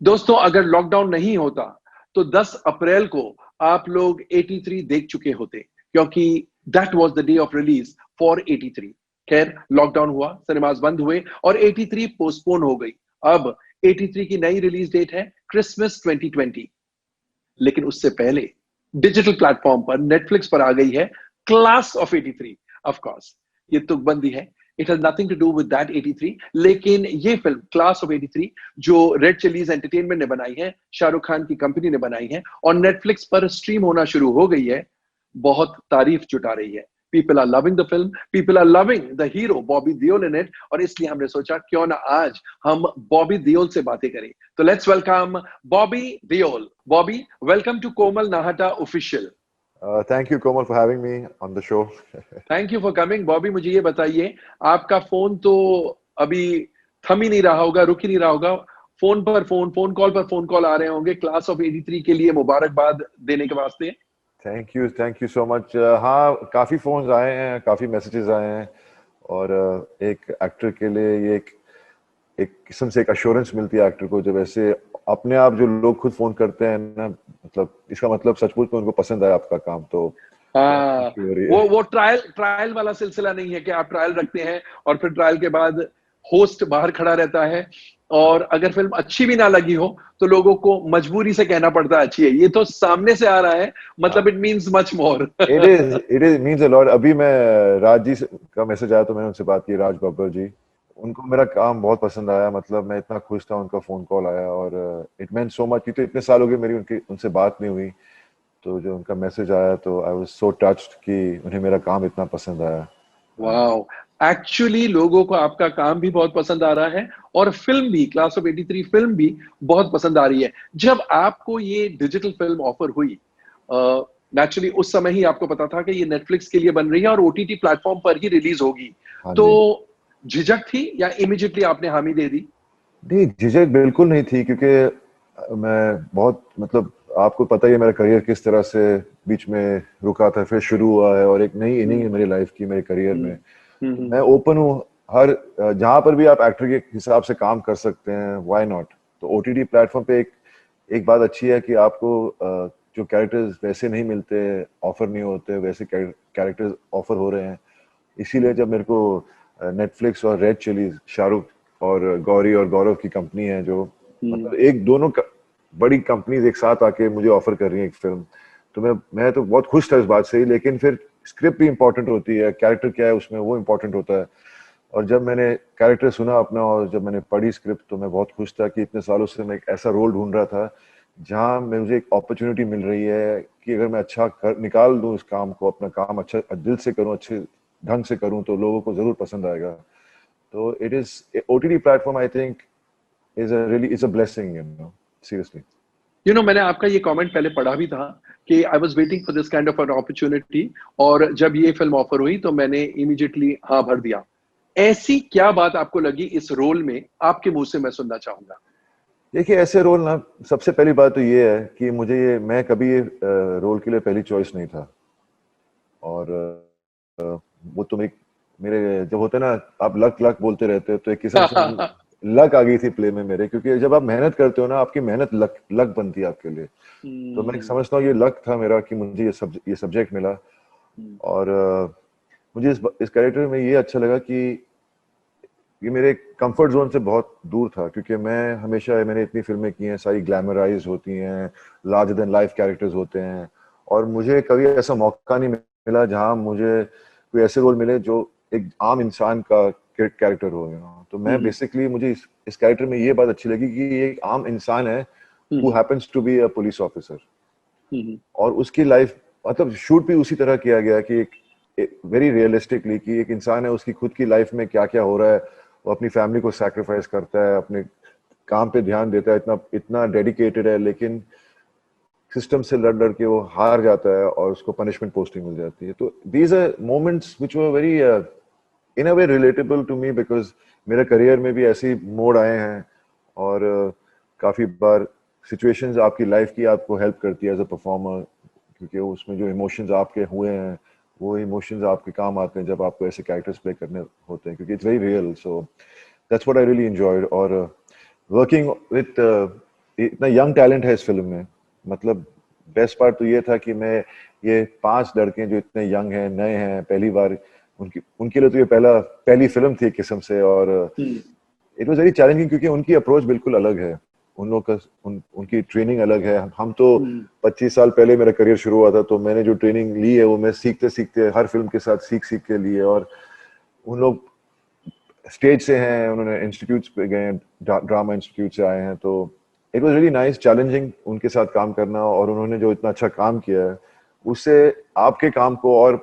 दोस्तों, अगर लॉकडाउन नहीं होता तो 10 अप्रैल को आप लोग 83 देख चुके होते, क्योंकि that was the day of release for 83। खैर, लॉकडाउन हुआ, सिनेमास बंद हुए और 83 पोस्टपोन हो गई। अब 83 की नई रिलीज डेट है क्रिसमस 2020। लेकिन उससे पहले डिजिटल प्लेटफॉर्म पर, नेटफ्लिक्स पर आ गई है क्लास ऑफ 83। ऑफ कोर्स ये तुकबंदी है, it has nothing to do with that 83। लेकिन ये फिल्म क्लास ऑफ 83 जो रेड चिलीज एंटरटेनमेंट ने बनाई है, शाहरुख खान की कंपनी ने बनाई है और नेटफ्लिक्स पर स्ट्रीम होना शुरू हो गई है, बहुत तारीफ जुटा रही है। People are loving the film, people are loving the hero Bobby Deol in it, और इसलिए हमने सोचा क्यों ना आज हम बॉबी देओल से बातें करें। तो let's welcome Bobby Deol. Bobby, welcome to Komal Nahta official. Thank you, Komal, for having me on the show. Thank you for coming. Bobby, मुझे ये बताइए, आपका फोन तो अभी थम ही नहीं रहा होगा, रुक ही नहीं रहा होगा, फोन पर फोन कॉल पर फोन कॉल आ रहे होंगे क्लास ऑफ 83 के लिए मुबारकबाद देने के वास्ते। Thank you so much. हाँ, काफ़ी फ़ोन्स आए हैं, काफ़ी मैसेजेस आए हैं, और एक एक्टर के लिए ये एक किस्म से एक अश्योरेंस मिलती है एक्टर को, जब ऐसे अपने आप जो लोग खुद फ़ोन करते हैं ना, मतलब इसका मतलब सचमुच में उनको पसंद आया आपका काम, तो हाँ, खुशी हो रही है। वो ट्रायल वाला सिलसिला नहीं है कि आप ट्रायल रखते हैं और फिर ट्रायल के बाद होस्ट बाहर खड़ा रहता है और अगर फिल्म अच्छी भी ना लगी हो तो लोगों को मजबूरी से कहना पड़ता है अच्छी है। ये तो सामने से आ रहा है, मतलब it means much more. It is means a lot. अभी मैं राज जी का मैसेज आया तो मैंने उनसे बात की, राज बब्बर जी, उनको मेरा काम बहुत पसंद आया, मतलब मैं इतना खुश था, उनका फोन कॉल आया और इट मेंट सो मच, क्योंकि इतने साल हो गए मेरी उनसे बात नहीं हुई, तो जो उनका मैसेज आया तो आई वाज सो टच्ड कि उन्हें मेरा काम इतना पसंद आया। वाओ, एक्चुअली लोगों को आपका काम भी बहुत पसंद आ रहा है और फिल्म भी, क्लास ऑफ 83 फिल्म भी बहुत पसंद आ रही है। जब आपको ये डिजिटल फिल्म ऑफर हुई, नेचुरली उस समय ही आपको पता था कि ये नेटफ्लिक्स के लिए बन रही है और ओटीटी प्लेटफॉर्म पर ही रिलीज होगी, हाँ तो जी। झिझक थी या इमीडिएटली आपने हामी दे दी? नहीं, झिझक बिल्कुल नहीं थी, क्योंकि मैं बहुत, मतलब आपको पता ही है मेरा करियर किस तरह से बीच में रुका था, फिर शुरू हुआ है, और एक नई इनिंग है मेरी लाइफ की, मेरे करियर हम्म में। तो हम्म मैं ओपन हूँ, हर जहाँ पर भी आप एक्टर के हिसाब से काम कर सकते हैं, व्हाई नॉट। तो ओटीटी प्लेटफॉर्म पे एक बात अच्छी है कि आपको जो कैरेक्टर्स वैसे नहीं मिलते, ऑफर नहीं होते, वैसे कैरेक्टर्स ऑफर हो रहे हैं। इसीलिए जब मेरे को नेटफ्लिक्स और रेड चिलीज, शाहरुख और गौरी और गौरव की कंपनी है, जो हम्म मतलब एक दोनों बड़ी कंपनीज एक साथ आके मुझे ऑफर कर रही है एक फिल्म, तो मैं तो बहुत खुश था इस बात से ही। लेकिन फिर स्क्रिप्ट भी इम्पोर्टेंट होती है, कैरेक्टर क्या है उसमें वो इम्पोर्टेंट होता है, और जब मैंने कैरेक्टर सुना अपना और जब मैंने पढ़ी स्क्रिप्ट, तो मैं बहुत खुश था कि इतने सालों से मैं एक ऐसा रोल ढूंढ रहा था जहां मुझे एक अपॉर्चुनिटी मिल रही है कि अगर मैं अच्छा निकाल दूं इस काम को, अपना काम अच्छा दिल से करूं, अच्छे ढंग से करूं, तो लोगों को जरूर पसंद आएगा। तो it is OTT platform, I think is a blessing, seriously. मैंने आपका ये कमेंट पहले पढ़ा भी था कि I was waiting for this kind of an opportunity, और जब ये फिल्म ऑफर हुई तो मैंने इमीडिएटली हाँ भर दिया। ऐसी क्या बात आपको लगी इस रोल में, आपके मुंह से मैं सुनना चाहूंगा। देखिए, ऐसे रोल ना, सबसे पहली बात तो ये है कि मैं कभी ये रोल के लिए पहली चॉइस नहीं था, और वो तो मेरे जब होते हैं ना, आप लक लक बोलते रहते हो, तो एक किस्म से लक आ गई थी प्ले में मेरे, क्योंकि जब आप मेहनत करते हो ना, आपकी मेहनत लक लक बनती है आपके लिए। तो मैं हम्म, समझता हूँ ये लक था मेरा कि मुझे ये सब्जेक्ट मिला, हम्म, और मुझे इस कैरेक्टर में ये अच्छा लगा कि ये मेरे कंफर्ट जोन से बहुत दूर था, क्योंकि मैंने इतनी फिल्में की हैं, सारी ग्लैमराइज होती हैं, लार्जर देन लाइफ कैरेक्टर्स होते हैं, और मुझे कभी ऐसा मौका नहीं मिला जहां मुझे कोई ऐसे रोल मिले जो एक आम इंसान का कैरेक्टर हो। तो मैं हम्म, बेसिकली, मुझे इस कैरेक्टर में ये बात अच्छी लगी कि ये एक आम इंसान है who hmm, happens to be a police officer, hmm, और उसकी लाइफ, मतलब शूट भी उसी तरह किया गया कि एक वेरी रियलिस्टिकली, कि एक इंसान है, उसकी खुद की लाइफ में क्या क्या हो रहा है, वो अपनी फैमिली को सैक्रिफाइस करता है, अपने काम पे ध्यान देता है, इतना इतना डेडिकेटेड है, लेकिन सिस्टम से लड़ लड़ के वो हार जाता है और उसको पनिशमेंट पोस्टिंग मिल जाती है। तो these are moments which were very in a way relatable to me, because मेरे करियर में भी ऐसे मोड़ आए हैं, और काफी बार सिचुएशंस आपकी लाइफ की आपको हेल्प करती है एज अ परफॉर्मर, क्योंकि उसमें जो इमोशंस आपके हुए हैं, वो इमोशंस आपके काम आते हैं जब आपको ऐसे कैरेक्टर्स प्ले करने होते हैं, क्योंकि it's very real. So that's what I really enjoyed, और वर्किंग विद इतना यंग टैलेंट है इस फिल्म में। मतलब बेस्ट पार्ट तो ये था कि मैं ये 5 लड़के जो इतने यंग हैं, नए हैं, पहली बार उनके लिए तो ये पहली फिल्म थी एक किस्म से, और इट वाज वेरी चैलेंजिंग क्योंकि उनकी अप्रोच बिल्कुल अलग है। उन लोग का उनकी ट्रेनिंग अलग है। हम तो 25 साल पहले मेरा करियर शुरू हुआ था, तो मैंने जो ट्रेनिंग ली है वो मैं सीखते सीखते हर फिल्म के साथ सीख सीख के लिए, और उन लोग स्टेज से हैं, उन्होंने इंस्टीट्यूट्स पे गए, ड्रामा इंस्टीट्यूट से आए हैं, तो it was really nice, challenging उनके साथ काम करना। और उन्होंने जो इतना अच्छा काम किया है उससे आपके काम को और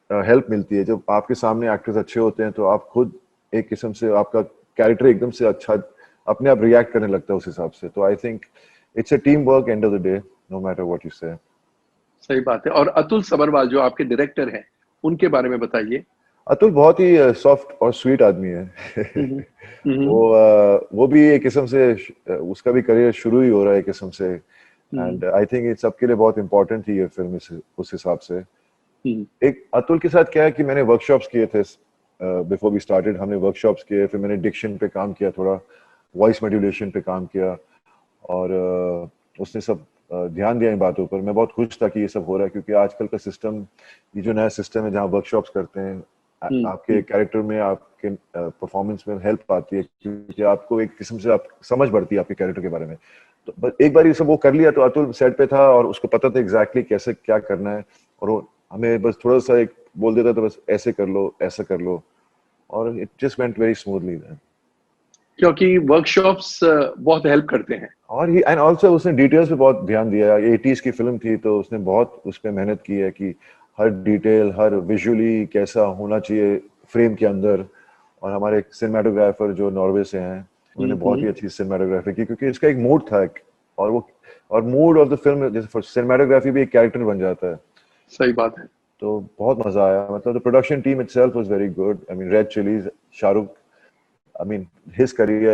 हेल्प मिलती है। जब आपके सामने एक्टर्स अच्छे होते हैं तो आप खुद एक किस्म से आपका कैरेक्टर एकदम से अच्छा अपने आप रिएक्ट करने लगता है उस हिसाब से। तो I think it's a team work end of the day, no matter what you say. सही बात है। और अतुल सबरवाल जो आपके डायरेक्टर हैं, उनके बारे में बताइए। अतुल बहुत ही सॉफ्ट और स्वीट आदमी है। हम्म, हम्म, वो भी एक किस्म से उसका भी करियर शुरू ही हो रहा है एक किस्म से, हम्म, एंड आई थिंक ये सबके लिए बहुत इंपॉर्टेंट थी ये फिल्म उस हिसाब से। हम्म, एक अतुल के साथ क्या है कि मैंने वर्कशॉप्स किए थे बिफोर वी स्टार्टेड, हमने वर्कशॉप्स किए, फिर मैंने डिक्शन पे काम किया, थोड़ा वॉइस मॉड्यूलेशन पे काम किया, और उसने सब ध्यान दिया इन बातों पर। मैं बहुत खुश था कि ये सब हो रहा है, क्योंकि आजकल का सिस्टम, ये जो नया सिस्टम है जहाँ वर्कशॉप्स करते हैं, आपके कैरेक्टर में, आपके परफॉर्मेंस में हेल्प आती है, क्योंकि आपको एक किस्म से आप समझ बढ़ती है आपके कैरेक्टर के बारे में। तो बस एक बार ये सब वो कर लिया तो अतुल सेट पे था और उसको पता था एग्जैक्टली कैसे क्या करना है, और वो हमें बस थोड़ा सा एक बोल देता था, बस ऐसे कर लो, ऐसा कर लो, और it just went very smoothly. क्योंकि वर्कशॉप्स बहुत हेल्प करते हैं। और ही एंड ऑल्सो उसने डिटेल्स पे बहुत ध्यान दिया। 80s की फिल्म थी तो उसने बहुत उस पर मेहनत की है कि हर डिटेल, हर विजुअली कैसा होना चाहिए फ्रेम के अंदर। और हमारे सिनेमाटोग्राफर जो नॉर्वे से हैं, उन्होंने बहुत ही अच्छी सिनेमाटोग्राफी की, क्योंकि इसका एक मूड था और वो, और मूड ऑफ द फिल्म जैसे सिनेमाटोग्राफी भी एक कैरेक्टर बन जाता है। सही बात है। तो बहुत मजा आया। मतलब the production team itself was very good. I mean red chillies, Shahrukh, I mean, his career,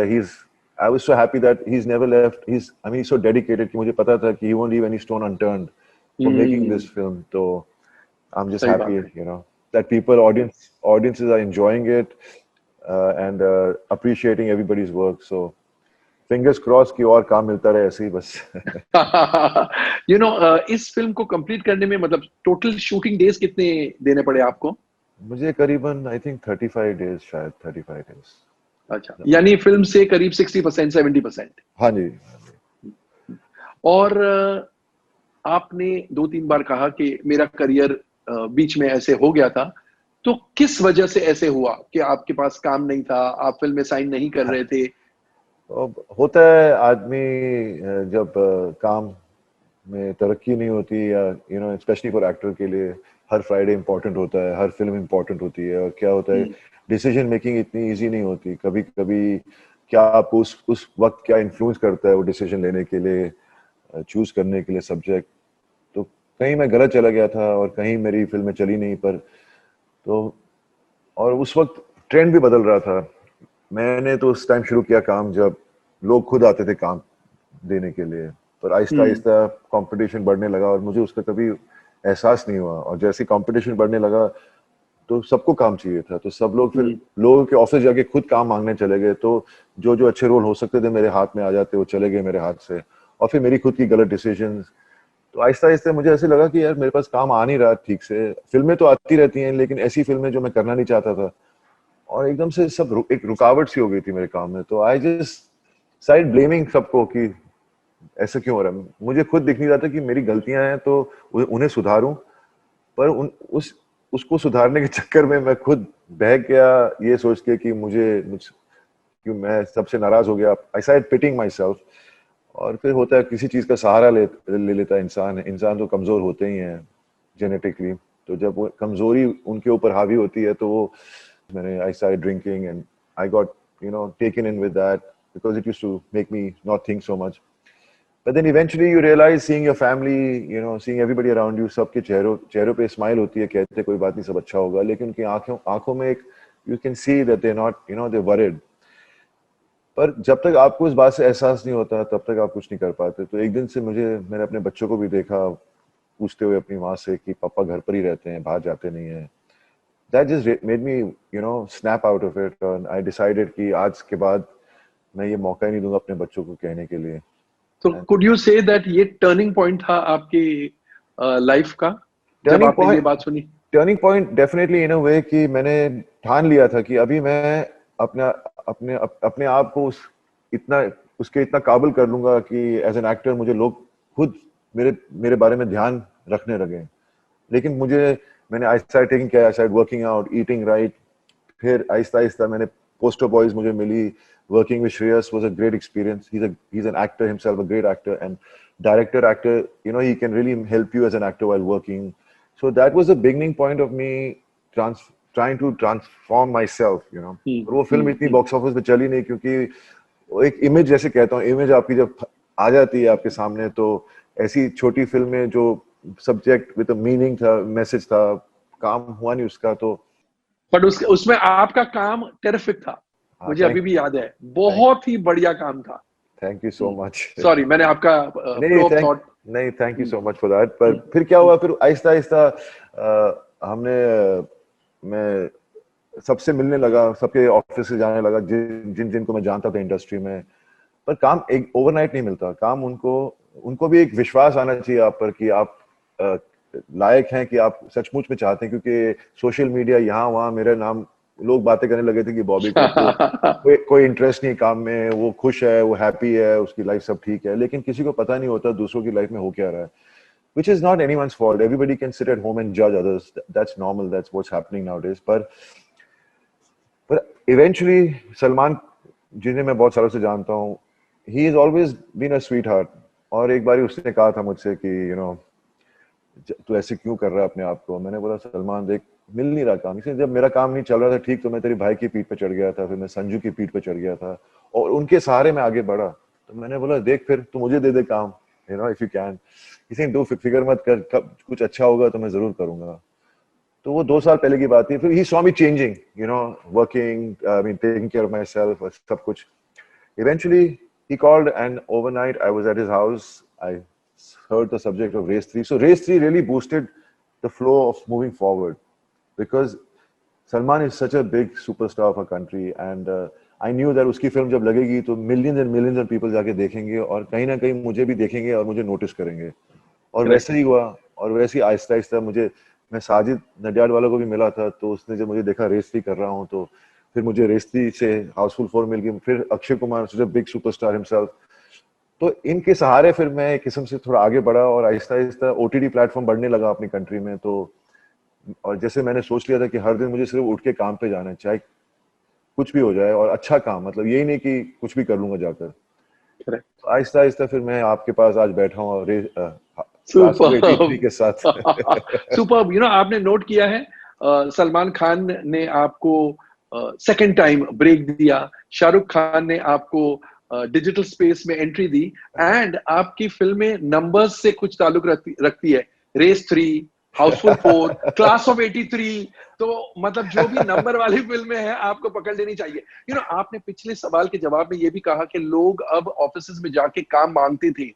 I was so happy that he's never left. He's so dedicated कि मुझे पता था कि he won't leave any stone unturned for making this film. So I'm just सही happy, बात है। that audiences are enjoying it, and appreciating everybody's work. So fingers crossed कि और काम मिलता रहे ऐसे ही बस। इस फिल्म को कंप्लीट करने में मतलब टोटल शूटिंग डेज कितने देने पड़े आपको? मुझे करीबन आई थिंक 35 डेज, शायद 35 डेज। अच्छा, यानी फिल्म से करीब 60%, 70%। हाँ जी। और आपने 2-3 बार कहा कि मेरा करियर बीच में ऐसे हो गया था, तो किस वजह से ऐसे हुआ कि आपके पास काम नहीं था, आप फिल्म में साइन नहीं कर रहे थे? अब होता है आदमी जब काम में तरक्की नहीं होती, या स्पेशली फॉर एक्टर के लिए हर फ्राइडे इंपॉर्टेंट होता है, हर फिल्म इंपॉर्टेंट होती है, और क्या होता है, डिसीजन मेकिंग इतनी इजी नहीं होती। कभी कभी क्या आपको उस वक्त क्या इन्फ्लुएंस करता है वो डिसीजन लेने के लिए, चूज करने के लिए सब्जेक्ट। तो कहीं मैं गलत चला गया था और कहीं मेरी फिल्में चली नहीं। पर तो, और उस वक्त ट्रेंड भी बदल रहा था। मैंने तो उस टाइम शुरू किया काम जब लोग खुद आते थे काम देने के लिए, पर आहिस्ता आहिस्ता कंपटीशन बढ़ने लगा और मुझे उसका कभी एहसास नहीं हुआ। और जैसे कंपटीशन बढ़ने लगा तो सबको काम चाहिए था, तो सब लोग फिर लोगों के ऑफिस जाके खुद काम मांगने चले गए। तो जो जो अच्छे रोल हो सकते थे मेरे हाथ में आ जाते, वो चले गए मेरे हाथ से। और फिर मेरी खुद की गलत डिसीजन। तो आहिस्ता आहिस्ता मुझे ऐसे लगा कि यार मेरे पास काम आ नहीं रहा ठीक से। फिल्में तो आती रहती हैं, लेकिन ऐसी फिल्में जो मैं करना नहीं चाहता था, और एकदम से सब एक रुकावट सी हो गई थी मेरे काम में। तो आई जस्ट साइड ब्लेमिंग सबको कि ऐसा क्यों हो रहा है। मुझे खुद दिख नहीं रहा था कि मेरी गलतियां हैं, तो उन्हें सुधारूं। पर उसको सुधारने के चक्कर में मैं खुद बह गया, ये सोच के कि कि मैं सबसे नाराज हो गया। I started pitting my self. और फिर होता है किसी चीज का सहारा ले लेता है इंसान। इंसान तो कमजोर होते ही हैं जेनेटिकली। तो जब वो कमजोरी उनके ऊपर हावी होती है तो वो, मैंने I started drinking and I got taken in with that, because it used to make me not think so much. But then eventually you realize, seeing your family, seeing everybody around you, सबके चेहरों पे smile होती है, कहते कोई बात नहीं, सब अच्छा होगा, लेकिन उनकी आंखों में एक, you can see that they're not, they're worried. पर जब तक आपको इस बात से एहसास नहीं होता तब तक आप कुछ नहीं कर पाते। तो एक दिन से मैंने अपने बच्चों को भी देखा पूछते हुए अपनी माँ से कि पापा घर पर ही रहते हैं, बाहर जाते नहीं हैं। That just made me, snap out of it, and I decided कि आज के बाद मैं ये मौका ही नहीं दूंगा अपने बच्चों को कहने के लिए। तो कुड यू से दैट ये टर्निंग पॉइंट था आपके लाइफ का जब आपने ये बात सुनी? Turning point definitely in a वे कि मैंने ठान लिया था कि अभी मैं अपना अपने आप को उसके इतना काबिल कर लूंगा कि एज एन एक्टर मुझे लोग खुद मेरे बारे में ध्यान रखने लगे। लेकिन मैंने आहिस्ता टेकिंग किया, I started working out, eating right, फिर आहिस्ता आहिस्ता मैंने पोस्टर बॉयज मुझे मिली, working with Shreyas was a great experience. He's an actor himself, a great actor, and actor, he can really help you as an actor while working. So that was the beginning point of me trying to transform myself, और वो film इतनी box office पे चली नहीं क्योंकि वो एक image, जैसे कहता हूँ, इमेज आपकी जब आ जाती है आपके सामने, तो ऐसी छोटी फिल्म में जो सब्जेक्ट विद मीनिंग था, मैसेज था, काम हुआ नहीं उसका। तो बट उसमें आपका काम टेरिफिक था, मुझे अभी भी याद है, बहुत ही बढ़िया काम था। Thank you so much. Sorry, मैंने आपका नहीं, thank you so much for that. पर फिर क्या हुआ, फिर आहिस्ता आहिस्ता मैं सबसे मिलने लगा, सबके ऑफिस से जाने लगा, जिनको मैं जानता था इंडस्ट्री में। पर काम एक ओवरनाइट नहीं मिलता, काम उनको भी एक विश्वास आना चाहिए आप पर कि आप लायक हैं, कि आप सचमुच में चाहते हैं। क्योंकि सोशल मीडिया यहाँ वहाँ मेरा नाम, लोग बातें करने लगे थे कि बॉबी को कोई इंटरेस्ट नहीं काम में, वो खुश है, वो हैप्पी है, उसकी लाइफ सब ठीक है। लेकिन किसी को पता नहीं होता दूसरों की लाइफ में हो क्या रहा है, which is not anyone's fault. Everybody can sit at home and judge others. That's normal. That's what's happening nowadays. But eventually, Salman, जिन्हें मैं बहुत सालों से जानता हूँ, he has always been a sweetheart. और एक बार उसने कहा था मुझसे कि तू ऐसे क्यों कर रहा है अपने आप को। मैंने बोला, सलमान देख, मिल नहीं रहा काम। इसलिए जब मेरा काम नहीं चल रहा था ठीक, तो मैं तेरे भाई की पीठ पे चढ़ गया था, फिर मैं संजू की पीठ पे चढ़ गया था, और उनके सहारे मैं आगे बढ़ा। तो मैंने बोला, देख फिर तू मुझे दे दे काम, इफ यू कैन। इसी तू फिक्र मत कर, कब कुछ अच्छा होगा तो मैं जरूर करूंगा। तो वो 2 साल पहले की बात थी। फिर he saw me changing, working, I mean taking care of my self, सब कुछ। Eventually he called, and overnight I was at his house. I heard the subject of Race 3. So Race 3 really boosted the flow of moving forward, because Salman is such a big superstar of our country, and I knew that उसकी film जब लगेगी तो millions and millions of people जाके देखेंगे, और कहीं ना कहीं मुझे भी देखेंगे और मुझे नोटिस करेंगे। और वैसे ही हुआ, और वैसे ही आहिस्ता आहिस्ता मैं साजिद नडियाड वालों को भी मिला था। तो उसने जब मुझे देखा रेस 3 कर रहा हूँ, तो फिर मुझे रेस 3 से हाउसफुल 4 मिल गई, फिर अक्षय कुमार, सुच अ बिग सुपरस्टार हिमसेल्फ। तो इनके सहारे फिर मैं एक किस्म से थोड़ा आगे बढ़ा, और आहिस्ता आहिस्ता ओटीटी प्लेटफॉर्म बढ़ने लगा अपनी कंट्री में। तो और जैसे मैंने सोच लिया था कि हर दिन मुझे सिर्फ उठ के काम पे जाना है, चाहे कुछ भी हो जाए, और अच्छा काम, मतलब यही नहीं कि कुछ भी कर लूंगा जाकर। तो आहिस्ता आहिस्ता फिर मैं आपके पास आज बैठा हूँ के साथ। सुपर्ब। आपने नोट किया है, सलमान खान ने आपको सेकंड टाइम ब्रेक दिया, शाहरुख खान ने आपको डिजिटल स्पेस में एंट्री दी, एंड आपकी फिल्में नंबर्स से कुछ ताल्लुक रखती है। रेस 3, हाउसफुल 4, क्लास ऑफ 83, तो मतलब जो भी नंबर वाली फिल्में हैं आपको पकड़ लेनी चाहिए। आपने पिछले सवाल के जवाब में ये भी कहा कि लोग अब ऑफिस में जाके काम मांगते थे,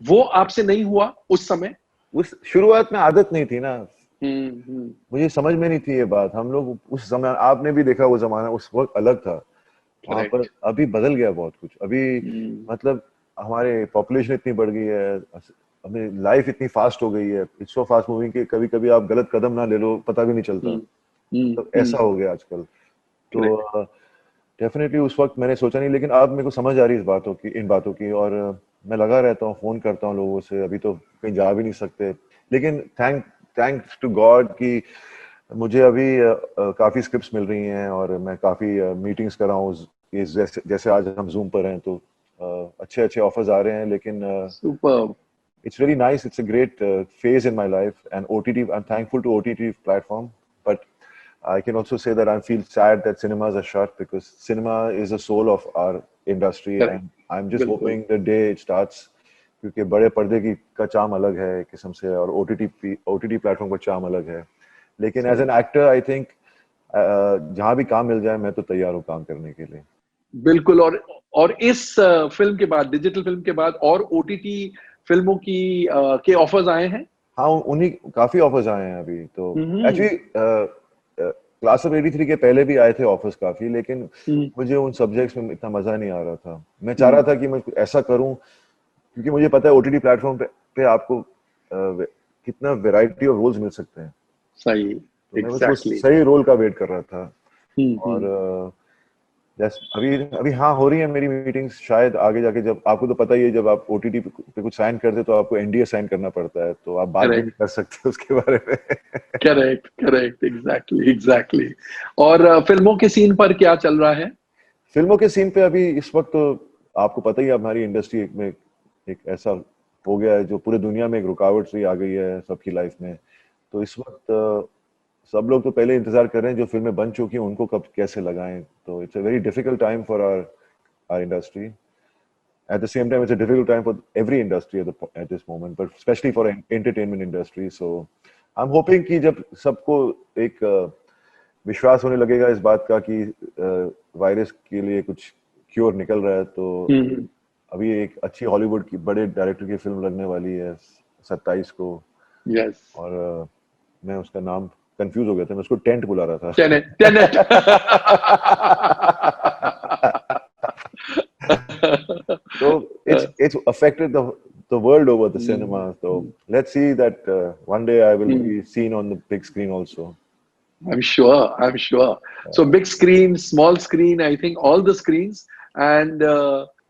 वो आपसे नहीं हुआ उस समय? उस शुरुआत में आदत नहीं थी ना, मुझे समझ में नहीं थी ये बात। हम लोग उस समय, आपने भी देखा वो जमाना, उस वक्त अलग था वहां पर। अभी बदल गया बहुत कुछ। अभी मतलब हमारे पॉपुलेशन इतनी बढ़ गई है, हमें लाइफ इतनी फास्ट हो गई है, इट्स सो फास्ट मूविंग कि कभी कभी आप गलत कदम ना ले लो, पता भी नहीं चलता। तो ऐसा हो गया आजकल। तो डेफिनेटली उस वक्त मैंने सोचा नहीं, लेकिन अब मेरे को समझ आ रही है इन बातों की, और मैं लगा रहता हूँ, फोन करता हूँ लोगों से। अभी तो कहीं जा भी नहीं सकते, लेकिन थैंक्स टू गॉड कि मुझे अभी काफी स्क्रिप्ट्स मिल रही हैं, और मैं काफी मीटिंग्स कर रहा हूँ। जैसे आज हम जूम पर हैं, तो अच्छे अच्छे ऑफर्स आ रहे हैं। लेकिन it's really nice, it's a great phase in my life, and OTT, I'm thankful to OTT platform, but I can also say that I feel sad that cinemas are shut, because cinema is the soul of our industry. Correct. And I'm just hoping the day it starts, क्योंकि बड़े पर्दे का चाम अलग है एक किस्म से, और OTT प्लेटफॉर्म का चाम अलग है। लेकिन as an actor I think जहां भी काम मिल जाए, मैं तो तैयार हूँ काम करने के लिए। बिल्कुल। और इस फिल्म के बाद, डिजिटल फिल्म के बाद, और OTT फिल्मों के ऑफर्स आए हैं? हाँ, उन्हीं काफी ऑफर्स आए हैं अभी तो। एक्चुअली क्लास ऑफ 83 के पहले भी आए थे ऑफर्स काफी, लेकिन मुझे उन सब्जेक्ट्स में इतना मजा नहीं आ रहा था। मैं चाह रहा था कि मैं ऐसा करूं क्योंकि मुझे पता है ओटीटी प्लेटफॉर्म पे आपको कितना वैरायटी ऑफ रोल्स मिल सकते हैं। सही, तो मैं उसको एग्जैक्टली। सही रोल का वेट कर रहा था। और हम्म। अभी अभी हाँ हो रही है मेरी मीटिंग्स, शायद आगे जाके, जब आपको तो पता ही है, जब आप ओटीटी पे कुछ साइन करते तो आपको एनडीए साइन करना पड़ता है, तो आप बात भी नहीं करेक्ट कर सकते उसके बारे में। Correct correct, exactly exactly. और फिल्मों के सीन पर क्या चल रहा है? फिल्मों के सीन पे अभी इस वक्त तो आपको पता ही है, हमारी इंडस्ट्री में एक ऐसा हो गया है जो पूरे दुनिया में एक रुकावट सी आ गई है सबकी लाइफ में। तो इस वक्त सब लोग तो पहले इंतजार कर रहे हैं जो फिल्में बन चुकी हैं उनको कब कैसे लगाएं। तो it's a very difficult time for our industry. At the same time, it's a difficult time for every industry at this moment, but especially for entertainment industry. So I'm hoping कि जब सबको एक विश्वास होने लगेगा इस बात का कि वायरस के लिए कुछ क्योर निकल रहा है, तो हम्म। अभी एक अच्छी हॉलीवुड की बड़े डायरेक्टर की फिल्म लगने वाली है 27 को। यस। और मैं उसका नाम कंफ्यूज हो गया था, मैं उसको टेंट बुला रहा था। Tenet Tenet. So it's affected the world over, the cinema. So let's see that one day I will be seen on the big screen also. I'm sure. I'm sure. So big screen, small screen, I think all the screens. And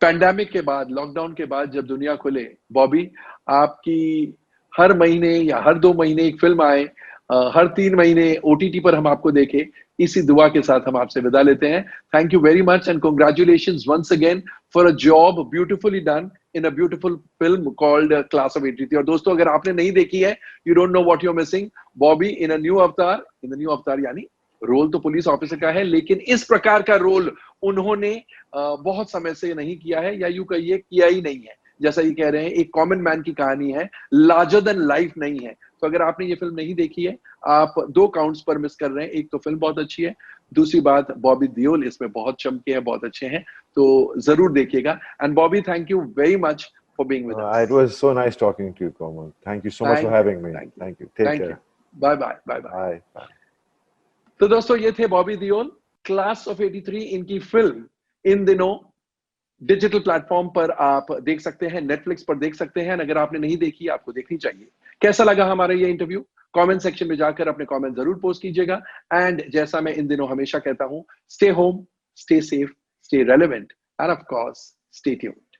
pandemic के बाद, lockdown के बाद जब दुनिया खुले, बॉबी, आपकी हर महीने या हर 2 महीने एक फिल्म आए, हर 3 महीने ओटीटी पर हम आपको देखें, इसी दुआ के साथ हम आपसे विदा लेते हैं। Thank you very much and congratulations once again for a job beautifully done in a beautiful film called Class of 83। और दोस्तों, अगर आपने नहीं देखी है, you don't know what you are missing. Bobby in a new avatar, in the new अवतार यानी role तो पुलिस ऑफिसर का है, लेकिन इस प्रकार का रोल उन्होंने बहुत समय से नहीं किया है, या यूं कहिए किया ही नहीं है। जैसा ये कह रहे हैं, एक कॉमन मैन की कहानी है, लार्जर देन लाइफ नहीं है। तो अगर आपने ये फिल्म नहीं देखी है, आप 2 काउंट्स पर मिस कर रहे हैं। एक तो फिल्म बहुत अच्छी है, दूसरी बात बॉबी देओल इसमें बहुत चमके हैं, बहुत अच्छे हैं, तो जरूर देखिएगा। And Bobby, thank you very much for being with It us. was so nice talking to you, Komal. Thank you so much for thank you, having me. Thank you, Thank you. Take thank you. care. Bye bye, bye bye. Bye. Bye. तो दोस्तों, ये थे Bobby Deol, class of 83। इनकी film in दिनों digital platform पर आप देख सकते हैं, नेटफ्लिक्स पर देख सकते हैं। अगर आपने नहीं देखी, आपको देखनी चाहिए। कैसा लगा हमारा ये इंटरव्यू? कमेंट सेक्शन में जाकर अपने कमेंट जरूर पोस्ट कीजिएगा। एंड जैसा मैं इन दिनों हमेशा कहता हूं, stay home, stay safe, stay relevant, end of course stay tuned.